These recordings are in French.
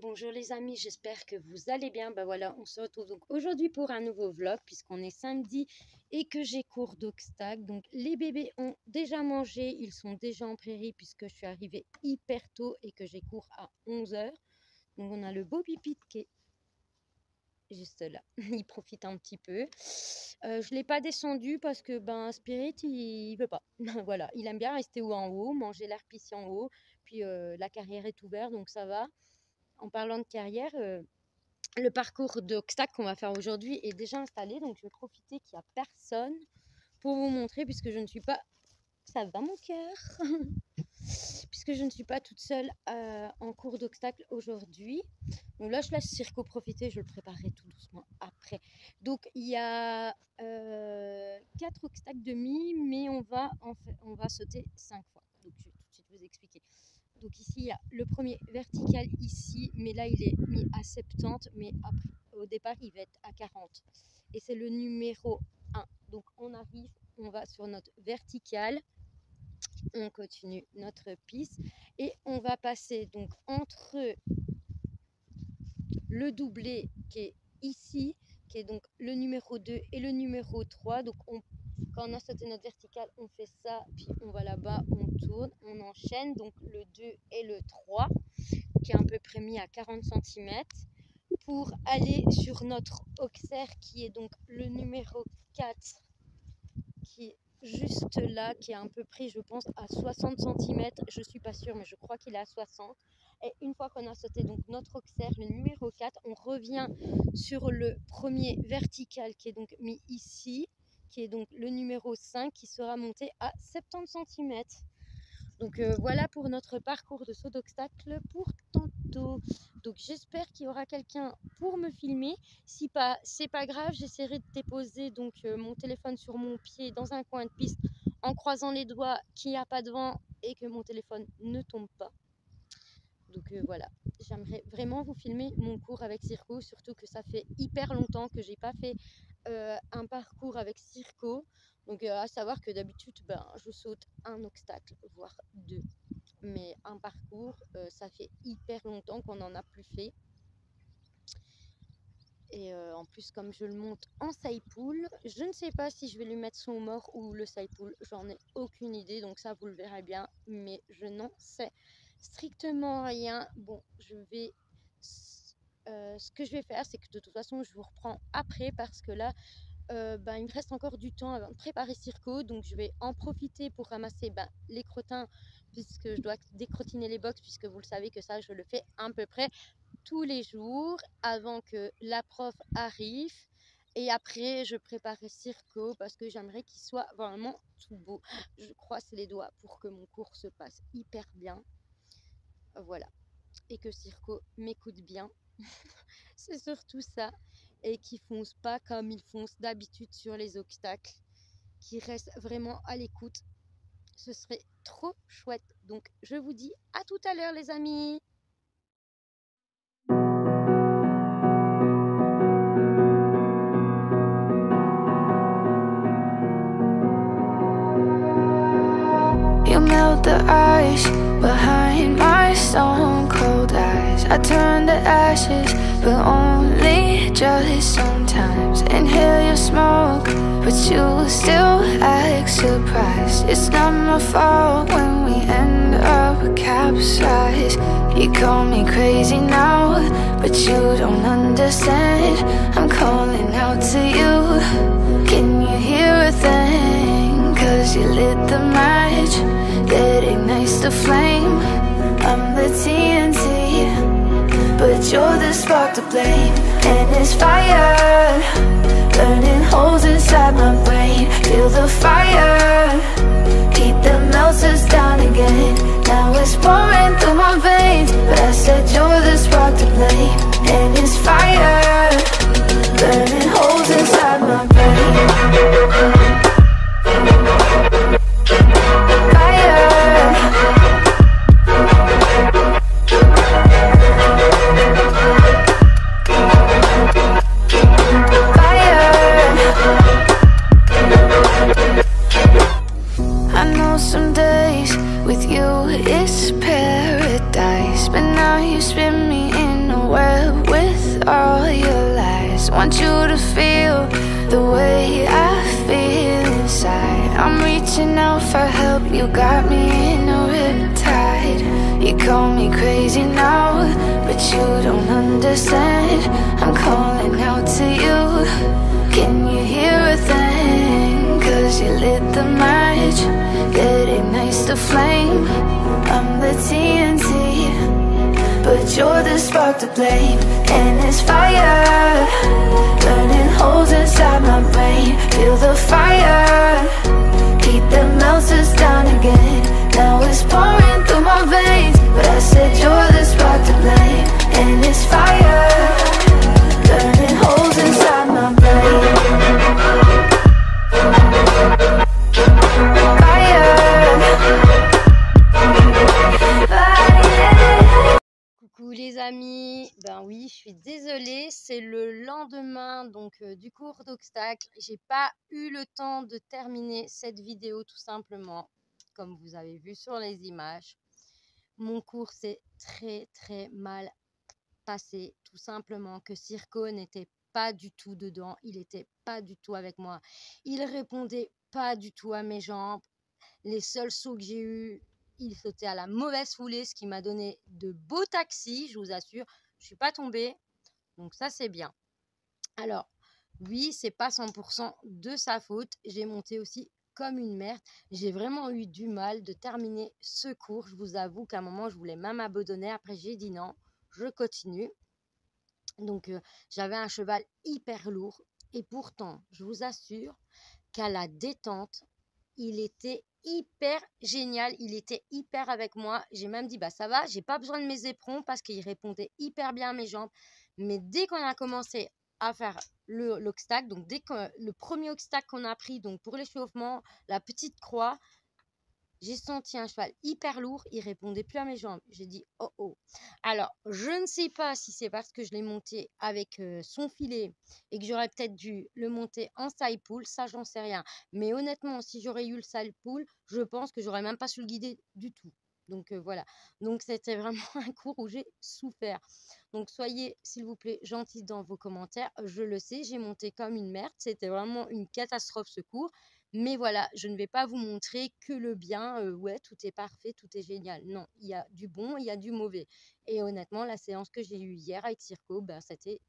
Bonjour les amis, j'espère que vous allez bien. Ben voilà, on se retrouve donc aujourd'hui pour un nouveau vlog puisqu'on est samedi et que j'ai cours d'obstacles. Donc les bébés ont déjà mangé, ils sont déjà en prairie puisque je suis arrivée hyper tôt et que j'ai cours à 11 h. Donc on a le beau Pipit qui est juste là, il profite un petit peu. Je ne l'ai pas descendu parce que Spirit il veut pas. Voilà, il aime bien rester en haut, manger l'herbe ici en haut. Puis la carrière est ouverte donc ça va. En parlant de carrière, le parcours d'obstacles qu'on va faire aujourd'hui est déjà installé. Donc, je vais profiter qu'il n'y a personne pour vous montrer puisque je ne suis pas... Ça va mon cœur puisque je ne suis pas toute seule en cours d'obstacles aujourd'hui. Donc là, je laisse Circo profiter. Je le préparerai tout doucement après. Donc, il y a 4 obstacles demi, mais on va sauter 5 fois. Donc, je vais tout de suite vous expliquer. Donc ici, il y a le premier vertical ici, mais là, il est mis à 70, mais après, au départ, il va être à 40. Et c'est le numéro 1. Donc on arrive, on va sur notre vertical, on continue notre piste et on va passer donc entre le doublé qui est ici, qui est donc le numéro 2 et le numéro 3. Donc quand on a sauté notre verticale, on fait ça, puis on va là-bas, on tourne, on enchaîne. Donc le 2 et le 3, qui est à peu près mis à 40 cm, pour aller sur notre auxerre, qui est donc le numéro 4, qui est juste là, qui est à peu près, je pense, à 60 cm. Je ne suis pas sûre, mais je crois qu'il est à 60. Et une fois qu'on a sauté donc notre auxerre, le numéro 4, on revient sur le premier vertical qui est donc mis ici, qui est donc le numéro 5, qui sera monté à 70 cm. Donc voilà pour notre parcours de saut d'obstacle pour tantôt. Donc j'espère qu'il y aura quelqu'un pour me filmer. Si pas, c'est pas grave, j'essaierai de déposer donc mon téléphone sur mon pied dans un coin de piste en croisant les doigts qu'il n'y a pas de vent et que mon téléphone ne tombe pas. Donc voilà, j'aimerais vraiment vous filmer mon cours avec Circo, surtout que ça fait hyper longtemps que j'ai pas fait un parcours avec Circo. Donc à savoir que d'habitude je saute un obstacle, voire 2. Mais un parcours, ça fait hyper longtemps qu'on n'en a plus fait. Et en plus, comme je le monte en side-pull, je ne sais pas si je vais lui mettre son mort ou le side-pull. J'en ai aucune idée, donc ça vous le verrez bien. Mais je n'en sais strictement rien. Bon, je vais... ce que je vais faire, c'est que de toute façon, je vous reprends après parce que là, il me reste encore du temps avant de préparer Circo, donc je vais en profiter pour ramasser les crottins puisque je dois décrotiner les box, puisque vous le savez que ça je le fais à peu près tous les jours avant que la prof arrive. Et après je prépare Circo parce que j'aimerais qu'il soit vraiment tout beau. Je croise les doigts pour que mon cours se passe hyper bien, voilà, et que Circo m'écoute bien. C'est surtout ça, et qui fonce pas comme ils foncent d'habitude sur les obstacles, qui reste vraiment à l'écoute. Ce serait trop chouette. Donc je vous dis à tout à l'heure les amis. You melt the ice behind my stone cold eyes. I turn to ashes, but only just sometimes. Inhale your smoke, but you still act surprised. It's not my fault when we end up capsized. You call me crazy now, but you don't understand. I'm calling out to you. Can you hear a thing? 'Cause you lit the match that ignites the flame. I'm the TNT, but you're the spark to blame. And it's fire, burning holes inside my brain. Feel the fire, heat that melts us down again. Now it's pouring through my veins, but I said you're the spark to blame. And it's fire, burning holes inside my brain. Some days with you it's paradise, but now you spin me in want you to feel the way I feel inside. I'm reaching out for help, you got me in a riptide. You call me crazy now, but you don't understand. I'm calling out to you, can you hear a thing? Cause you lit the match, it ignites the flame. I'm the TNT, but you're the spark to blame. And it's fire, burning holes inside my brain. Feel the fire, heat that melts us down again. Now it's pouring through my veins, but I said you're the spark to blame. And it's fire, burning holes inside my brain. Coucou les amis, ben oui, je suis désolée, c'est le lendemain donc du cours d'obstacle. J'ai pas eu le temps de terminer cette vidéo tout simplement, comme vous avez vu sur les images. Mon cours s'est très mal passé, tout simplement que Circo n'était pas du tout dedans, il était pas du tout avec moi, il répondait pas du tout à mes jambes. Les seuls sauts que j'ai eus, il sautait à la mauvaise foulée, ce qui m'a donné de beaux taxis, je vous assure. Je suis pas tombée, donc ça c'est bien. Alors, oui, c'est pas 100% de sa faute. J'ai monté aussi comme une merde. J'ai vraiment eu du mal de terminer ce cours. Je vous avoue qu'à un moment, je voulais même abandonner. Après, j'ai dit non, je continue. Donc, j'avais un cheval hyper lourd. Et pourtant, je vous assure qu'à la détente, il était hyper génial, il était hyper avec moi. J'ai même dit, bah ça va, j'ai pas besoin de mes éperons parce qu'il répondait hyper bien à mes jambes. Mais dès qu'on a commencé à faire l'obstacle, donc dès que le premier obstacle qu'on a pris, donc pour l'échauffement, la petite croix, j'ai senti un cheval hyper lourd, il répondait plus à mes jambes. J'ai dit, oh oh. Alors, je ne sais pas si c'est parce que je l'ai monté avec son filet et que j'aurais peut-être dû le monter en side pull, ça j'en sais rien. Mais honnêtement, si j'aurais eu le side pull, je pense que j'aurais même pas su le guider du tout. Donc voilà. Donc c'était vraiment un cours où j'ai souffert. Donc soyez, s'il vous plaît, gentils dans vos commentaires. Je le sais, j'ai monté comme une merde. C'était vraiment une catastrophe ce cours. Mais voilà, je ne vais pas vous montrer que le bien, ouais, tout est parfait, tout est génial. Non, il y a du bon, il y a du mauvais. Et honnêtement, la séance que j'ai eue hier avec Circo, ben, c'était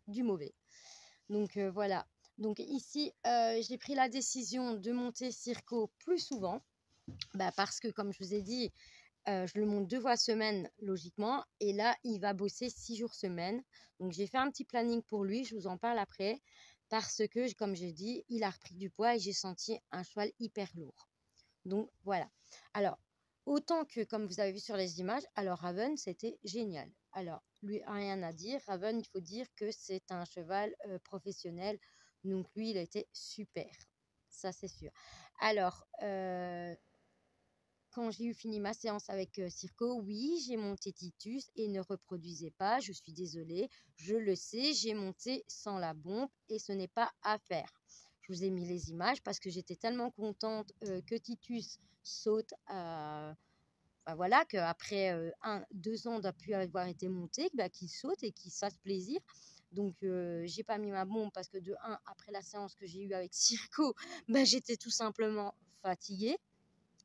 du mauvais. Donc voilà. Donc ici, j'ai pris la décision de monter Circo plus souvent. Bah, parce que, comme je vous ai dit, je le monte 2 fois semaine, logiquement. Et là, il va bosser 6 jours semaine. Donc, j'ai fait un petit planning pour lui. Je vous en parle après. Parce que, comme j'ai dit, il a repris du poids et j'ai senti un cheval hyper lourd. Donc, voilà. Alors, autant que, comme vous avez vu sur les images, alors Raven, c'était génial. Alors, lui, rien à dire. Raven, il faut dire que c'est un cheval professionnel. Donc, lui, il a été super. Ça, c'est sûr. Alors, quand j'ai eu fini ma séance avec Circo, oui, j'ai monté Titus et ne reproduisez pas, je suis désolée, je le sais, j'ai monté sans la bombe et ce n'est pas à faire. Je vous ai mis les images parce que j'étais tellement contente que Titus saute, ben voilà, qu'après 2 ans d'appui avoir été monté, bah, qu'il saute et qu'il se fasse plaisir. Donc, j'ai pas mis ma bombe parce que de 1, après la séance que j'ai eue avec Circo, bah, j'étais tout simplement fatiguée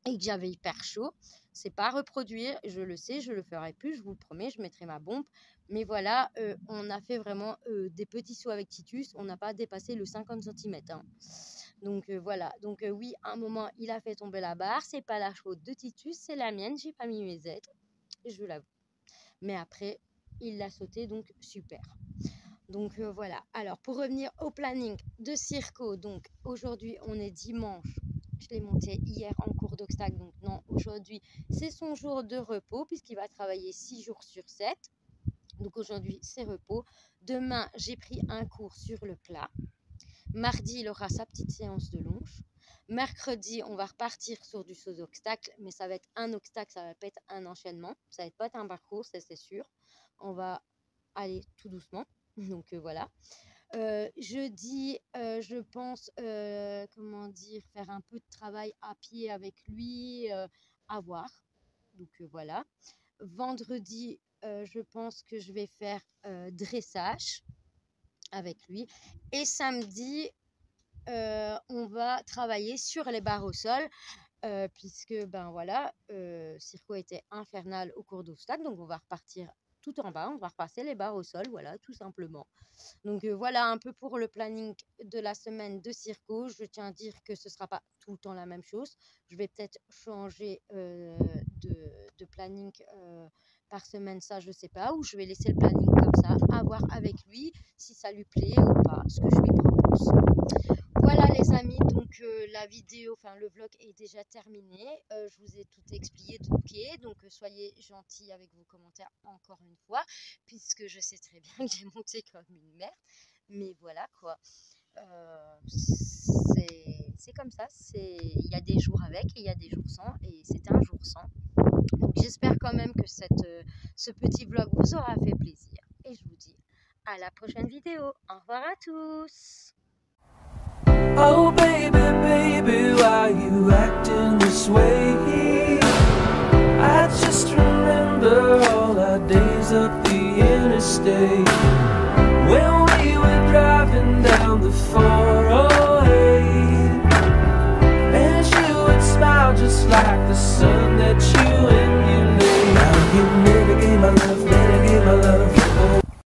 et que j'avais hyper chaud. C'est pas à reproduire, je le sais, je le ferai plus, je vous le promets, je mettrai ma bombe. Mais voilà, on a fait vraiment des petits sauts avec Titus, on n'a pas dépassé le 50 cm. Hein. Donc voilà, donc oui, à un moment, il a fait tomber la barre, c'est pas la faute de Titus, c'est la mienne, j'ai pas mis mes aides, je l'avoue. Mais après, il l'a sauté, donc super. Donc voilà, alors pour revenir au planning de Circo, donc aujourd'hui on est dimanche. Je l'ai monté hier en cours d'obstacle, donc non, aujourd'hui, c'est son jour de repos puisqu'il va travailler 6 jours sur 7. Donc aujourd'hui, c'est repos. Demain, j'ai pris un cours sur le plat. Mardi, il aura sa petite séance de longe. Mercredi, on va repartir sur du saut d'obstacle, mais ça va être un obstacle, ça va pas être un enchaînement. Ça va pas être un parcours, ça c'est sûr. On va aller tout doucement, donc voilà. Jeudi, je pense, comment dire, faire un peu de travail à pied avec lui, à voir. Donc voilà. Vendredi, je pense que je vais faire dressage. avec lui. Et samedi, on va travailler sur les barres au sol. Puisque ben voilà, Circo était infernal au cours d'obstacles, donc on va repartir tout en bas, on va repasser les barres au sol, voilà, tout simplement. Donc voilà un peu pour le planning de la semaine de Circo. Je tiens à dire que ce ne sera pas tout le temps la même chose. Je vais peut-être changer de planning par semaine, ça je ne sais pas, ou je vais laisser le planning comme ça, à voir avec lui si ça lui plaît ou pas, ce que je lui propose. Voilà les amis, donc la vidéo, enfin le vlog est déjà terminé. Je vous ai tout expliqué, donc soyez gentils avec vos commentaires encore une fois, puisque je sais très bien que j'ai monté comme une merde. Mais voilà quoi, c'est comme ça, il y a des jours avec et il y a des jours sans, et c'était un jour sans. Donc j'espère quand même que ce petit vlog vous aura fait plaisir. Et je vous dis à la prochaine vidéo. Au revoir à tous. Oh baby, baby, why you acting this way? I just remember all our days up the interstate, when we were driving down the 408, and you would smile just like the sun that you